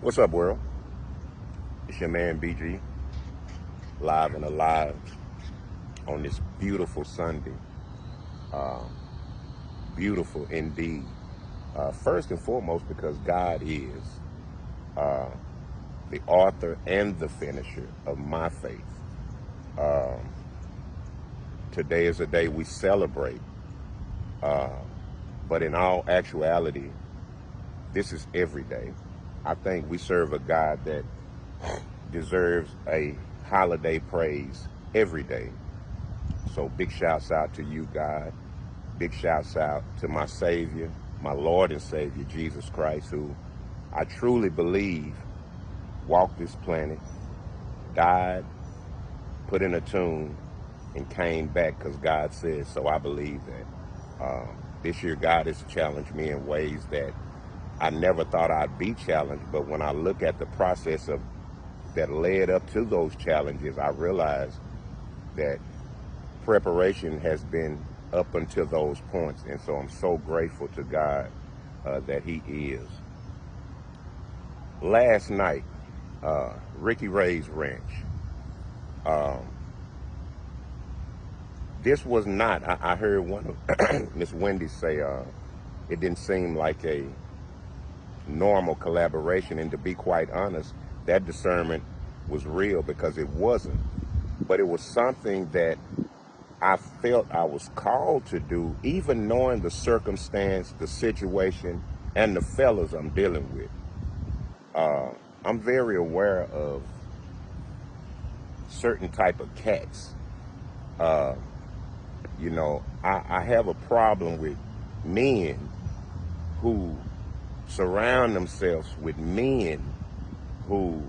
What's up, world? It's your man BG, live and alive on this beautiful Sunday. Uh, Beautiful indeed. First and foremost, because God is uh, the author and the finisher of my faith. Um, Today is a day we celebrate, uh, but in all actuality, this is every day. I think we serve a God that deserves a holiday praise every day. So big shouts out to you, God. Big shouts out to my Savior, my Lord and Savior, Jesus Christ, who I truly believe walked this planet, died, put in a tomb, and came back because God said so. I believe that. This year, God has challenged me in ways that I never thought I'd be challenged. But when I look at the process of that led up to those challenges, I realize that preparation has been up until those points. And so I'm so grateful to God that He is. Last night, Ricky Ray's Ranch. Um, this was not, I heard one of Miss Wendy say it didn't seem like a normal collaboration. And to be quite honest, that discernment was real because it wasn't. But it was something that I felt I was called to do, even knowing the circumstance, the situation, and the fellas I'm dealing with. Uh, I'm very aware of certain type of cats. Uh, I have a problem with men who surround themselves with men who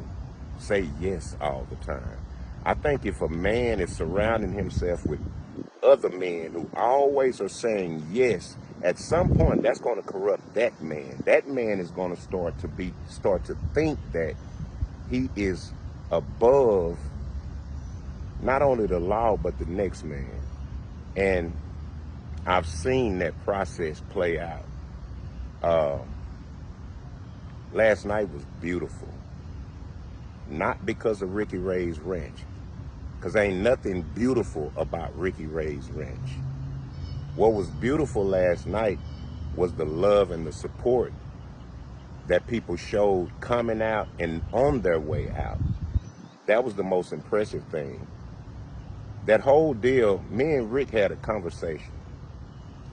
say yes all the time. I think if a man is surrounding himself with other men who always are saying yes, at some point that's going to corrupt that man. That man is going to start to think that he is above not only the law but the next man. And I've seen that process play out. Uh, Last night was beautiful, not because of Ricky Ray's Ranch, because ain't nothing beautiful about Ricky Ray's Ranch. What was beautiful last night was the love and the support that people showed coming out and on their way out. That was the most impressive thing. That whole deal, me and Rick had a conversation.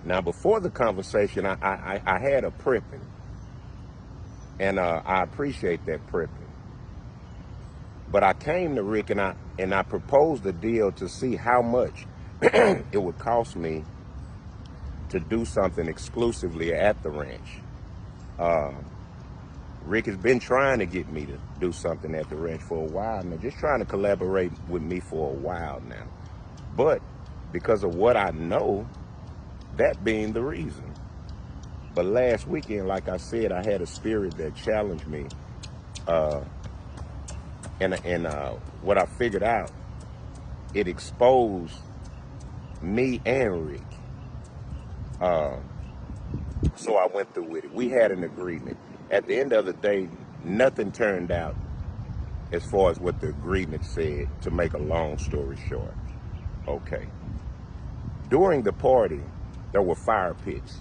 Now, before the conversation, I had a prepping, and I appreciate that prepping. But I came to Rick and I proposed a deal to see how much it would cost me to do something exclusively at the ranch. Uh, Rick has been trying to get me to do something at the ranch for a while now, just trying to collaborate with me for a while now. But because of what I know, that being the reason. But last weekend, like I said, I had a spirit that challenged me. Uh, and what I figured out, it exposed me and Rick. Uh, so I went through with it. We had an agreement. At the end of the day, nothing turned out as far as what the agreement said, to make a long story short. Okay. During the party, there were fire pits.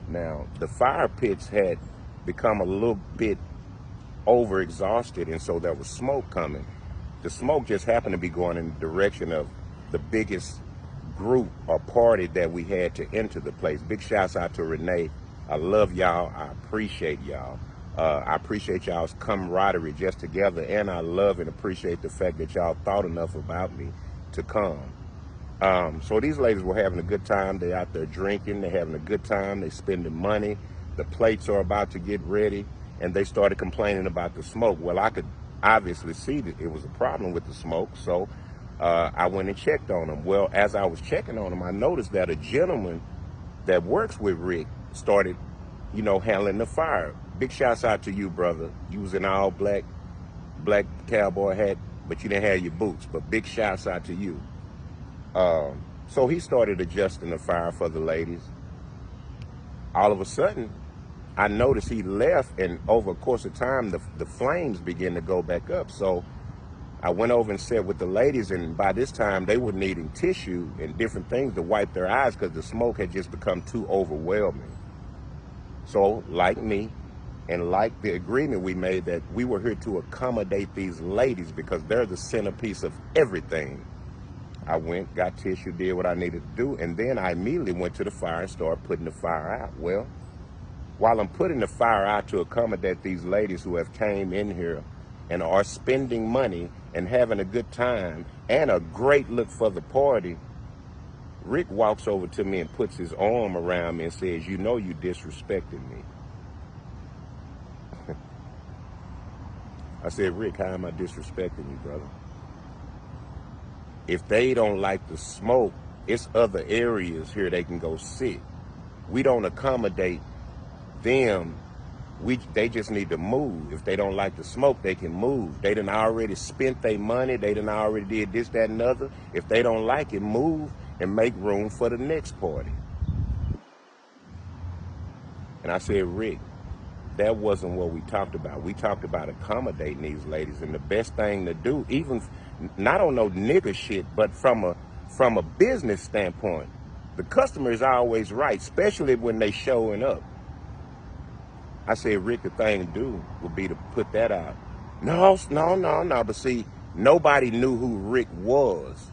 Now, the fire pits had become a little bit overexhausted, and so there was smoke coming. The smoke just happened to be going in the direction of the biggest group or party that we had to enter the place. Big shouts out to Renee. I love y'all. I appreciate y'all. I appreciate y'all's camaraderie just together, and I love and appreciate the fact that y'all thought enough about me to come. So these ladies were having a good time. They're out there drinking. They're having a good time. They're spending money. The plates are about to get ready, and they started complaining about the smoke. Well, I could obviously see that it was a problem with the smoke, so I went and checked on them. Well, as I was checking on them, I noticed that a gentleman that works with Rick started, handling the fire. Big shouts out to you, brother. You was in all black cowboy hat, but you didn't have your boots. But big shouts out to you. So he started adjusting the fire for the ladies. All of a sudden, I noticed he left, and over a course of time, the flames began to go back up. So I went over and sat with the ladies, and by this time they were needing tissue and different things to wipe their eyes because the smoke had just become too overwhelming. So like me, and like the agreement we made that we were here to accommodate these ladies because they're the centerpiece of everything, I went, got tissue, did what I needed to do, and then I immediately went to the fire and started putting the fire out. Well, while I'm putting the fire out to accommodate these ladies who have came in here and are spending money and having a good time and a great look for the party, Rick walks over to me and puts his arm around me and says, "You know you disrespecting me." I said, "Rick, how am I disrespecting you, brother? If they don't like the smoke, it's other areas here they can go sit. We don't accommodate them. They just need to move. If they don't like the smoke, they can move. They done already spent their money. They done already did this, that, and other. If they don't like it, move and make room for the next party." And I said, "Rick, that wasn't what we talked about. We talked about accommodating these ladies, and the best thing to do, even not on no nigga shit, but from a business standpoint, the customer is always right, especially when they showing up." I said, "Rick, the thing to do would be to put that out." No. But see, nobody knew who Rick was.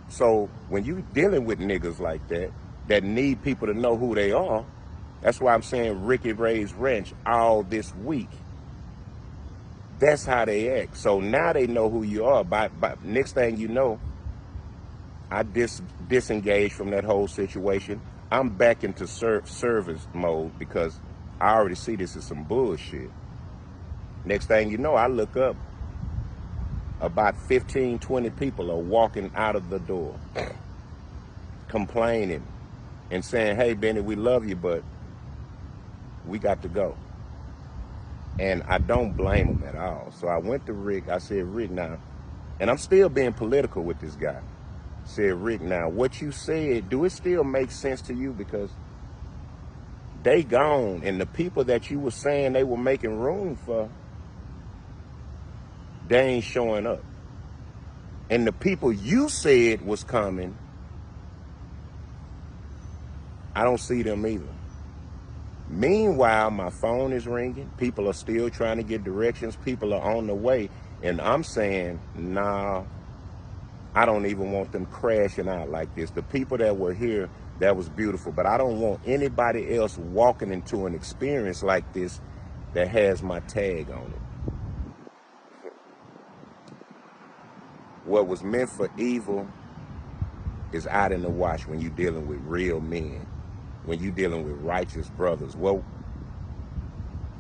So when you dealing with niggas like that need people to know who they are, that's why I'm saying Ricky Ray's Ranch all this week. That's how they act. So now they know who you are. By next thing you know, I disengaged from that whole situation. I'm back into service mode because I already see this is some bullshit. Next thing you know, I look up, about 15, 20 people are walking out of the door, complaining and saying, "Hey, Benny, we love you, but we got to go." And I don't blame them at all. So I went to Rick. I said, "Rick, now," and I'm still being political with this guy. I said, "Rick, now, what you said, do it still make sense to you? Because they gone, and the people that you were saying they were making room for, they ain't showing up. And the people you said was coming, I don't see them either." Meanwhile, my phone is ringing. People are still trying to get directions. People are on the way. And I'm saying, nah, I don't even want them crashing out like this. The people that were here, that was beautiful. But I don't want anybody else walking into an experience like this that has my tag on it. What was meant for evil is out in the wash when you're dealing with real men, when you're dealing with righteous brothers. Well,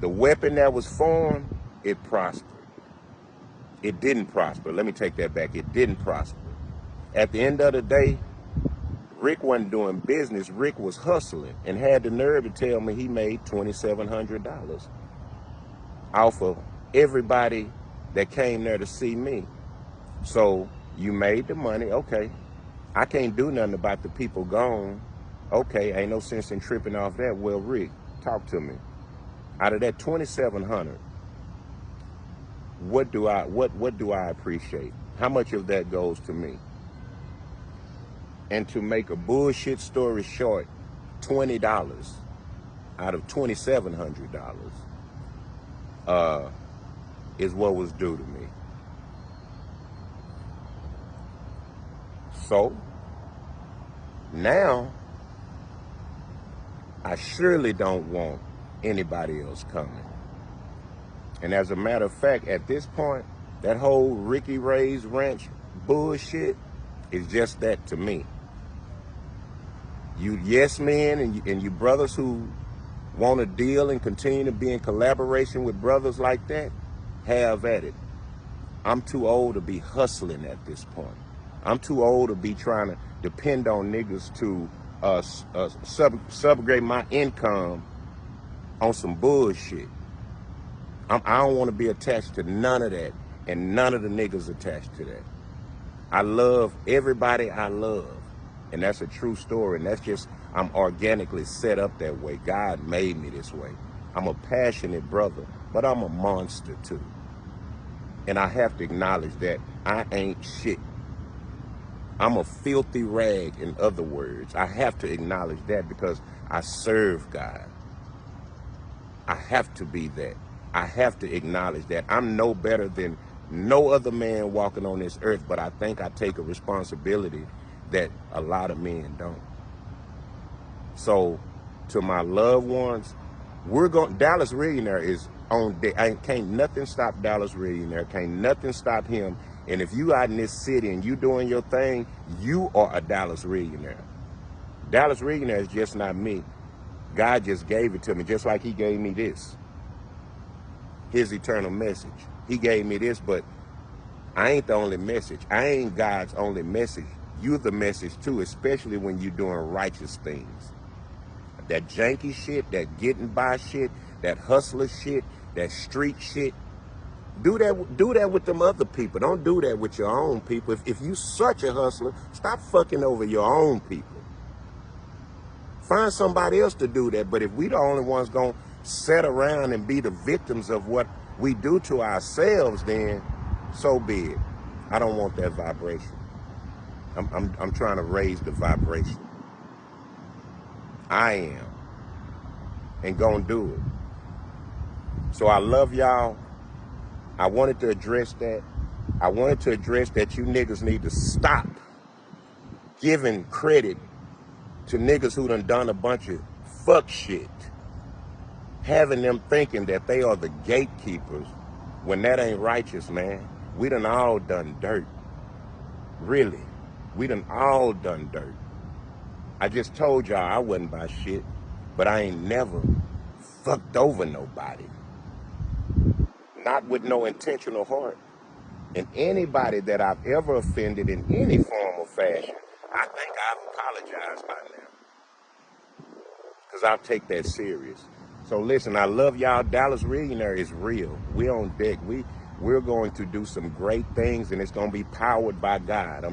the weapon that was formed, it prospered. It didn't prosper. Let me take that back. It didn't prosper. At the end of the day, Rick wasn't doing business. Rick was hustling and had the nerve to tell me he made $2,700 off of everybody that came there to see me. So you made the money, okay. I can't do nothing about the people gone. Okay, ain't no sense in tripping off that. Well, Rick, talk to me. Out of that 2,700, what do I appreciate? How much of that goes to me? And to make a bullshit story short, $20 out of $2,700 is what was due to me. So now I surely don't want anybody else coming. And as a matter of fact, at this point, that whole Ricky Ray's Ranch bullshit is just that to me. You yes men and you brothers who want to deal and continue to be in collaboration with brothers like that, have at it. I'm too old to be hustling at this point. I'm too old to be trying to depend on niggas to subgrade my income on some bullshit. I don't want to be attached to none of that, and none of the niggas attached to that. I love everybody I love, and that's a true story, and that's just, I'm organically set up that way. God made me this way. I'm a passionate brother, but I'm a monster too. And I have to acknowledge that I ain't shit. I'm a filthy rag, in other words. I have to acknowledge that because I serve God. I have to be that. I have to acknowledge that. I'm no better than no other man walking on this earth, but I think I take a responsibility that a lot of men don't. So, to my loved ones, Dallas Millionaire is on deck. Can't nothing stop Dallas Millionaire. Can't nothing stop him. And if you out in this city and you doing your thing, you are a Dallas Millionaire. Dallas Millionaire is just not me. God just gave it to me, just like he gave me this. His eternal message. He gave me this, but I ain't the only message. I ain't God's only message. You're the message too, especially when you're doing righteous things. That janky shit, that getting by shit, that hustler shit, that street shit. Do that with them other people. Don't do that with your own people. If you such a hustler, stop fucking over your own people. Find somebody else to do that. But if we the only ones gonna sit around and be the victims of what we do to ourselves, then so be it. I don't want that vibration. I'm trying to raise the vibration. I am. And gonna do it. So I love y'all. I wanted to address that. I wanted to address that you niggas need to stop giving credit to niggas who done a bunch of fuck shit. Having them thinking that they are the gatekeepers when that ain't righteous, man. We done all done dirt. Really. We done all done dirt. I just told y'all I wasn't by shit, but I ain't never fucked over nobody. Not with no intentional heart. And anybody that I've ever offended in any form or fashion, I think I've apologized by now. Because I'll take that serious. So listen, I love y'all. Dallas Millionaire is real. We on deck. We're going to do some great things, and it's going to be powered by God.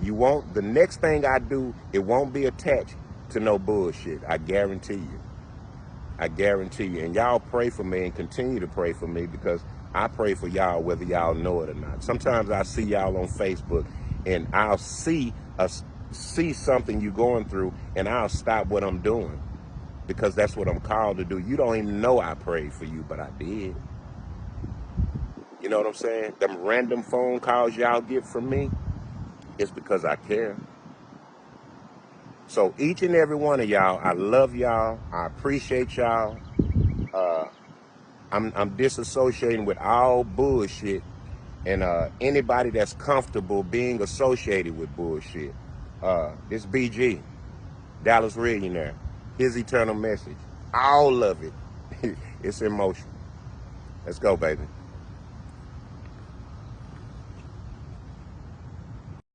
You won't. The next thing I do, it won't be attached to no bullshit. I guarantee you. I guarantee you. And y'all pray for me and continue to pray for me because I pray for y'all whether y'all know it or not. Sometimes I see y'all on Facebook and I'll see something you going through and I'll stop what I'm doing because that's what I'm called to do. You don't even know I prayed for you, but I did. You know what I'm saying? Them random phone calls y'all get from me, it's because I care. So each and every one of y'all, I love y'all. I appreciate y'all. I'm disassociating with all bullshit and anybody that's comfortable being associated with bullshit. This BG, Dallas Millionaire, his eternal message, all of it. It's in motion. Let's go, baby.